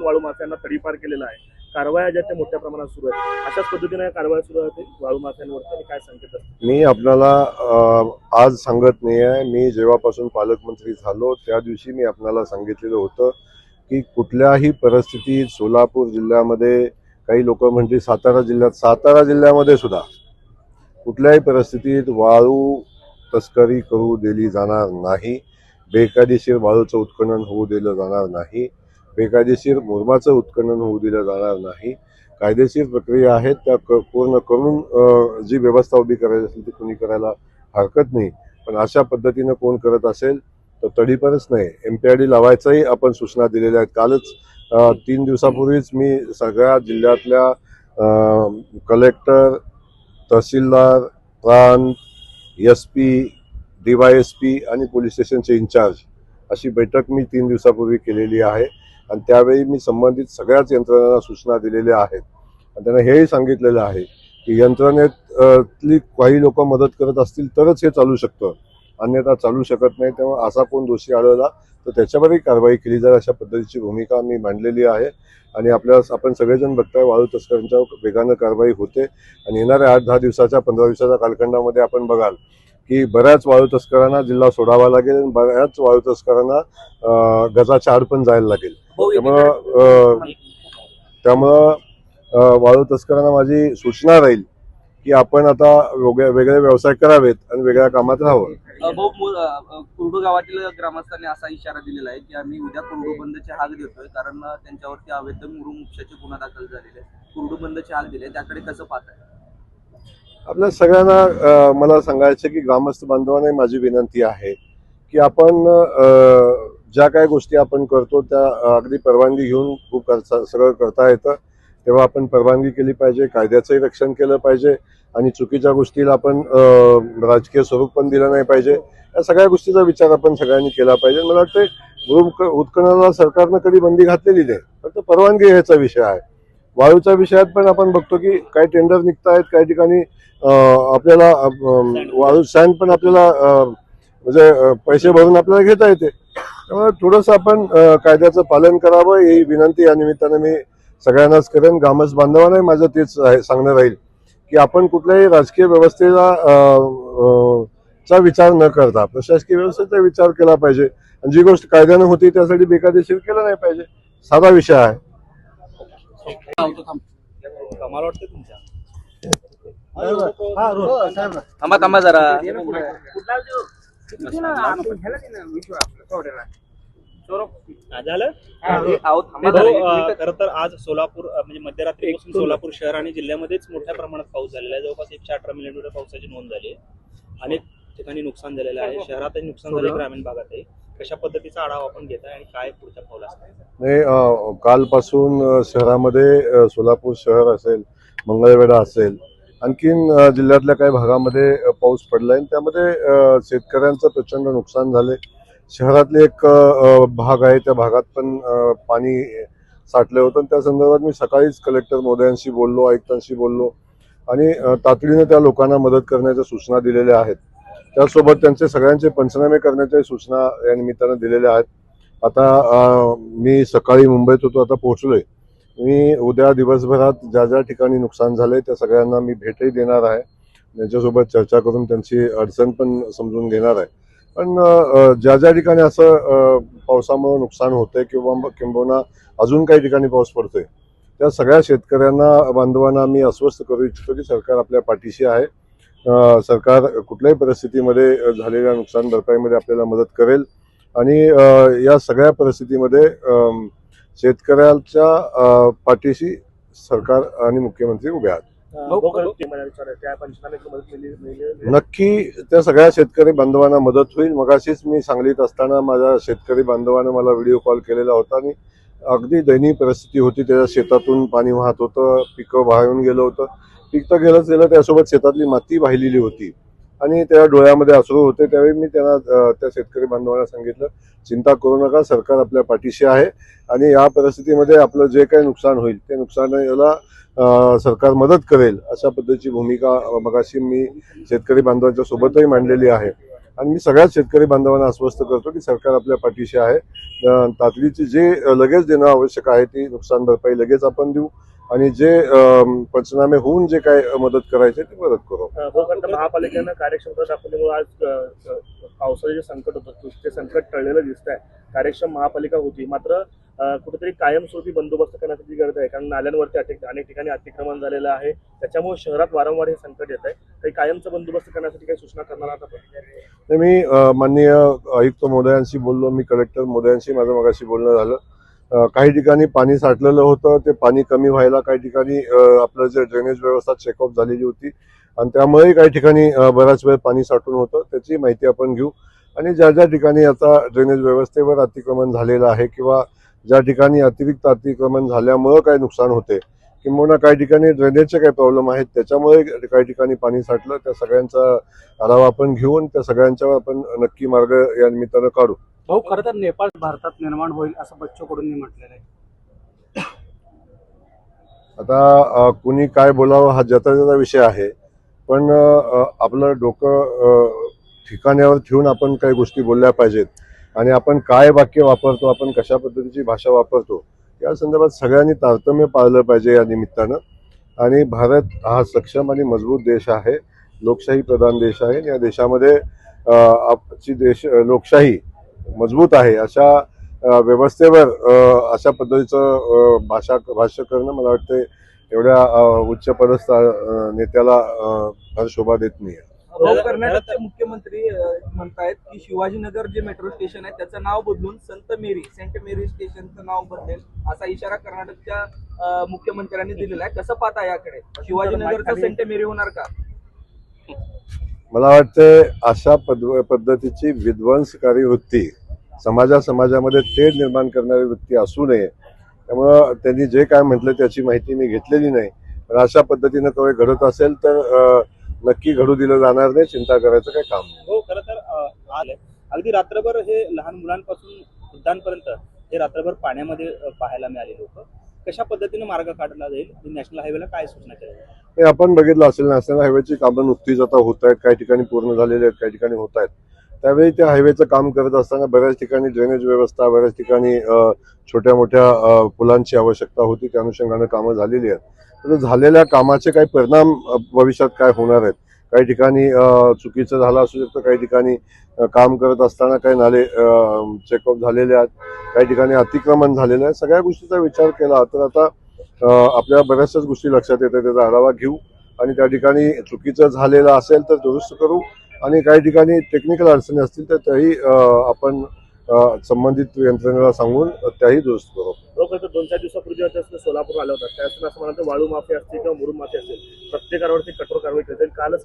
वाळू माफियांना तडीपार केलेला आहे, कारवाया ज्या त्या मोठ्या प्रमाणात सुरू आहेत, अशाच पद्धतीने कारवाया सुरू आहे वाळू माफियांवरती काय सांगतात? मी आपल्याला आज सांगत नाही आहे. मी जेव्हापासून पालकमंत्री झालो त्या दिवशी मी आपल्याला सांगितलेलं होतं की कुठल्याही परिस्थितीत सोलापूर जिल्ह्यामध्ये, काही लोक म्हणते सातारा जिल्ह्यामध्ये सुद्धा कुठल्याही परिस्थितीत वाळू तस्करी करू दिली जाणार नाही. बेकायदेशीर वाळूचं उत्खनन होऊ दिलं जाणार नाही. बेकायदेशीर मुरमाचं उत्खनन होऊ दिलं जाणार नाही. कायदेशीर प्रक्रिया आहेत त्या पूर्ण करून जी व्यवस्था उभी करायची असेल ती कोणी करायला हरकत नाही. पण अशा पद्धतीनं कोण करत असेल तर तडीपारच नाही, MPID लावायचाही आपण सूचना दिलेल्या आहेत. कालच 3 दिवसापूर्वीच मी सगळ्या जिल्ह्यातल्या कलेक्टर, तहसीलदार, प्रांत, SP, DYSP आणि पोलीस स्टेशनचे इन्चार्ज अशी बैठक मी 3 दिवसापूर्वी केलेली आहे. आणि त्यावेळी मी संबंधित सगळ्याच यंत्रणांना सूचना दिलेल्या आहेत. आणि त्यांना हेही सांगितलेलं आहे की यंत्रणेतली काही लोक मदत करत असतील तरच हे चालू शकतं, अन्यथा चालू शकत नाही. तेव्हा असा कोण दोषी आढळला तर त्याच्यावरही कारवाई केली जाईल अशा पद्धतीची भूमिका मी मांडलेली आहे. आणि आपण सगळेजण बघताय वाळू तस्करांच्या वेगानं कारवाई होते. आणि येणाऱ्या 8-10 दिवसाच्या 15 दिवसाच्या कालखंडामध्ये आपण बघाल की बऱ्याच वाळू तस्करांना जिल्हा सोडावा लागेल आणि बऱ्याच वाळू तस्करांना गजाच्या आड पण जायला लागेल. त्यामुळं वाळू तस्करांना माझी सूचना राहील की आपण आता वेगळे व्यवसाय करावेत आणि वेगळ्या कामात राहावं. कुर्डू गावातील ग्रामस्थांनी असा इशारा दिलेला आहे की आम्ही उद्या कुर्डू बंदची हाक देतोय, कारण त्यांच्यावरती अवैध मुरुम-उपशाचे गुन्हा दाखल झालेले आहेत. कुर्डू बंदची हाक दिली, त्याकडे कसं पाहताय? आपल्या सगळ्यांना मला सांगायचं की ग्रामस्थ बांधवांना माझी विनंती आहे की आपण ज्या काही गोष्टी आपण करतो त्या अगदी परवानगी घेऊन खूप सगळं करता येतं. तेव्हा आपण परवानगी केली पाहिजे, कायद्याचंही रक्षण केलं पाहिजे आणि चुकीच्या गोष्टीला आपण राजकीय स्वरूप पण दिलं नाही पाहिजे. या सगळ्या गोष्टीचा विचार आपण सगळ्यांनी केला पाहिजे. मला वाटतं मुरुम उत्खननाला सरकारनं कधी बंदी घातलेली नाही, फक्त परवानगी घ्यायचा विषय आहे. वाळूच्या विषयात पण आपण बघतो की काही टेंडर निघतायत, काही ठिकाणी आपल्याला वाळू सँड पण आपल्याला म्हणजे पैसे भरून आपल्याला घेता येते. त्यामुळे थोडंसं आपण कायद्याचं पालन करावं ही विनंती या निमित्तानं मी सगळ्यांनाच करेन. ग्रामस्थ बांधवांनाही माझं तेच सांगणं राहील की आपण कुठल्याही राजकीय व्यवस्थेला चा विचार न करता प्रशासकीय व्यवस्थेचा विचार केला पाहिजे. आणि जी गोष्ट कायद्यानं होती त्यासाठी बेकायदेशीर केलं नाही पाहिजे. साधा विषय आहे. कमाल वाटतं तुमच्या थांबा जरा. खरं तर आज सोलापूर म्हणजे मध्यरात्रीपासून सोलापूर शहर आणि जिल्ह्यामध्येच मोठ्या प्रमाणात पाऊस झालेला आहे. जवळपास 118 मिलीमीटर पावसाची नोंद झाली आहे. अनेक ठिकाणी नुकसान झालेलं आहे. शहरातही नुकसान झाले, ग्रामीण भागातही. कशा पद्धतीचा आढावा आपण घेताय आणि काय पुढच्या पाऊल असणार? नाही, कालपासून शहरामध्ये सोलापूर शहर असेल, मंगळवेढा असेल, आणखीन जिल्ह्यातल्या काही भागामध्ये पाऊस पडलाय. त्यामध्ये शेतकऱ्यांचं प्रचंड नुकसान झाले. शहरातले एक भाग आहे त्या भागात पण पाणी साठलं होतं. त्या संदर्भात मी सकाळीच कलेक्टर महोदयांशी बोललो, आयुक्तांशी बोललो आणि तातडीने त्या लोकांना मदत करण्याच्या सूचना दिलेल्या आहेत. त्यासोबत त्यांचे सगळ्यांचे पंचनामे करण्याच्या सूचना या निमित्तानं दिलेल्या आहेत. आता मी सकाळी मुंबईत होतो, आता पोहोचलोय. मी उद्या दिवसभरात ज्या ज्या ठिकाणी नुकसान झालंय त्या सगळ्यांना मी भेटही देणार आहे. त्यांच्यासोबत चर्चा करून त्यांची अडचण पण समजून घेणार आहे. पण ज्या ज्या ठिकाणी असं पावसामुळे नुकसान होतंय किंवा अजून काही ठिकाणी पाऊस पडतोय त्या सगळ्या शेतकऱ्यांना बांधवांना मी आश्वस्त करू इच्छितो की सरकार आपल्या पाठीशी आहे. सरकार कुठल्याही परिस्थितीमध्ये झालेल्या नुकसान भरपाईमध्ये आपल्याला मदत करेल आणि या सगळ्या परिस्थितीमध्ये शेतकऱ्यांच्या पाठीशी सरकार आणि मुख्यमंत्री उभे आहेत. नक्की त्या सगळ्या शेतकरी बांधवांना मदत होईल. मगाशीच मी सांगलीत असताना माझ्या शेतकरी बांधवानं मला व्हिडिओ कॉल केलेला होता आणि अगदी दयनीय परिस्थिती होती. त्याच्या शेतातून पाणी वाहत होतं, पिकं वाहून गेलं होतं. पीक तर गेलंच गेलं, त्यासोबत शेतातली माती वाहिलेली होती आणि त्या डोळ्यामध्ये अश्रू होते. त्यावेळी मी त्यांना त्या शेतकरी बांधवांना सांगितलं, चिंता करू नका, सरकार आपल्या पाठीशी आहे आणि या परिस्थितीमध्ये आपलं जे काही नुकसान होईल ते नुकसानाला सरकार मदत करेल अशा पद्धतीची भूमिका मगाशी मी शेतकरी बांधवांच्या सोबतही मांडलेली आहे. आणि मी सगळ्याच शेतकरी बांधवांना आश्वस्त करतो की सरकार आपल्या पाठीशी आहे. तातडीची जे लगेच देणं आवश्यक आहे ती नुकसान भरपाई लगेच आपण देऊ आणि जे पंचनामे होऊन जे काय मदत करायचे ते मदत करू. महापालिकेनं कार्यक्षमता दाखवल्यामुळे आज पावसाचे जे संकट होतं ते संकट टळलेलं दिसत आहे. कार्यक्षम महापालिका होती, मात्र कुठेतरी कायमस्वरूपी बंदोबस्त करण्याची गरज आहे, कारण नाल्यांवरती अनेक ठिकाणी अतिक्रमण झालेलं आहे. त्याच्यामुळे शहरात वारंवार हे संकट येत आहे. काही कायमचा बंदोबस्त करण्यासाठी काही सूचना करणार आहात आपण? मी माननीय आयुक्त महोदयांशी बोललो, मी कलेक्टर महोदयांशी माझं मगाशी बोलणं झालं. काही ठिकाणी पाणी साठलेलं होतं, ते पाणी कमी व्हायला काही ठिकाणी आपलं जे ड्रेनेज व्यवस्था चेकअप झालेली होती आणि त्यामुळे काही ठिकाणी बराच वेळ पाणी साठून होतं, त्याची माहिती आपण घेऊ. आणि ज्या ज्या ठिकाणी आता ड्रेनेज व्यवस्थेवर अतिक्रमण झालेलं आहे किंवा ज्या ठिकाणी अतिरिक्त अतिक्रमण झाल्यामुळं काही नुकसान होते किंवा काही ठिकाणी ड्रेनेजचे काही प्रॉब्लेम आहेत त्याच्यामुळे काही ठिकाणी पाणी साठलं, त्या सगळ्यांचा आढावा आपण घेऊन त्या सगळ्यांच्यावर आपण नक्की मार्ग या निमित्तानं काढू. भाऊ, खरं तर नेपाळ भारतात निर्माण होईल असं बच्चू कडूंनी म्हटलेलं आहे. आता कुणी काय बोलावं हा ज्याचा त्याचा विषय आहे, पण आपलं डोकं ठिकाण्यावर ठेवून आपण काही गोष्टी बोलल्या पाहिजेत आणि आपण काय वाक्य वापरतो, आपण कशा पद्धतीची भाषा वापरतो या संदर्भात सगळ्यांनी तारतम्य पाळलं पाहिजे या निमित्तानं. आणि भारत हा सक्षम आणि मजबूत देश आहे, लोकशाही प्रधान देश आहे. या देशामध्ये आपली लोकशाही मजबूत आहे. अशा व्यवस्थेवर अशा पद्धतीचं भाष्य करणं मला वाटतं एवढ्या उच्च पदस्थ नेत्याला फार शोभा देत नाही. कर्नाटकचे मुख्यमंत्री म्हणतायत की शिवाजीनगर जे मेट्रो स्टेशन आहे त्याचं नाव बदलून सेंट मेरी स्टेशनचं नाव बदलेल असा इशारा कर्नाटकच्या मुख्यमंत्र्यांनी दिलेला आहे. कसं पाहता याकडे? शिवाजीनगरचं सेंट मेरी होणार का? मला वाटतं अशा पद्धतीची विध्वंसकारी वृत्ती समाजामध्ये तेढ निर्माण करणारी वृत्ती असू नये. त्यामुळं त्यांनी जे काय म्हटलं त्याची माहिती मी घेतलेली नाही, पण अशा पद्धतीनं काही घडत असेल तर नक्की घडू दिलं जाणार नाही, चिंता करायचं काही काम नाही. हो, खरं तर अगदी रात्रभर हे लहान मुलांपासून वृद्धांपर्यंत हे रात्रभर पाण्यामध्ये पाहायला मिळाले लोक. कशा पद्धतीने मार्ग काढला जाईल आणि नॅशनल हायवेला काय सूचना केल्या? हे आपण बघितलं असेल, नॅशनल हायवेची कामं नुकतीच आता होत आहेत, काही ठिकाणी पूर्ण झालेली आहेत, काही ठिकाणी होत आहेत. त्यावेळी त्या हायवेचं काम करत असताना बऱ्याच ठिकाणी ड्रेनेज व्यवस्था, बऱ्याच ठिकाणी छोट्या मोठ्या पुलांची आवश्यकता होती, त्या अनुषंगानं कामं झालेली आहेत. तर झालेल्या कामाचे काही परिणाम भविष्यात काय होणार आहेत? काही ठिकाणी चुकीचं झालं असू शकतं, काही ठिकाणी काम करत असताना काही नाले चेकअप झालेले आहेत, काही ठिकाणी अतिक्रमण झालेलं आहे. सगळ्या गोष्टीचा विचार केला तर आता आपल्या बऱ्याचशाच गोष्टी लक्षात येतात, त्याचा आढावा घेऊ आणि त्या ठिकाणी चुकीचं झालेलं असेल तर दुरुस्त करू आणि काही ठिकाणी टेक्निकल अडचणी असतील तर त्याही आपण संबंधित यंत्रणेला सांगून त्याही दुरुस्त करू. लोक 2-4 दिवसापूर्वी सोलापूर आलं होतं, त्यावेळेस असं म्हणाल वाळू माफी असतील किंवा मुरुम माफी असेल, प्रत्येकावरती कठोर कारवाई करता येईल. कालच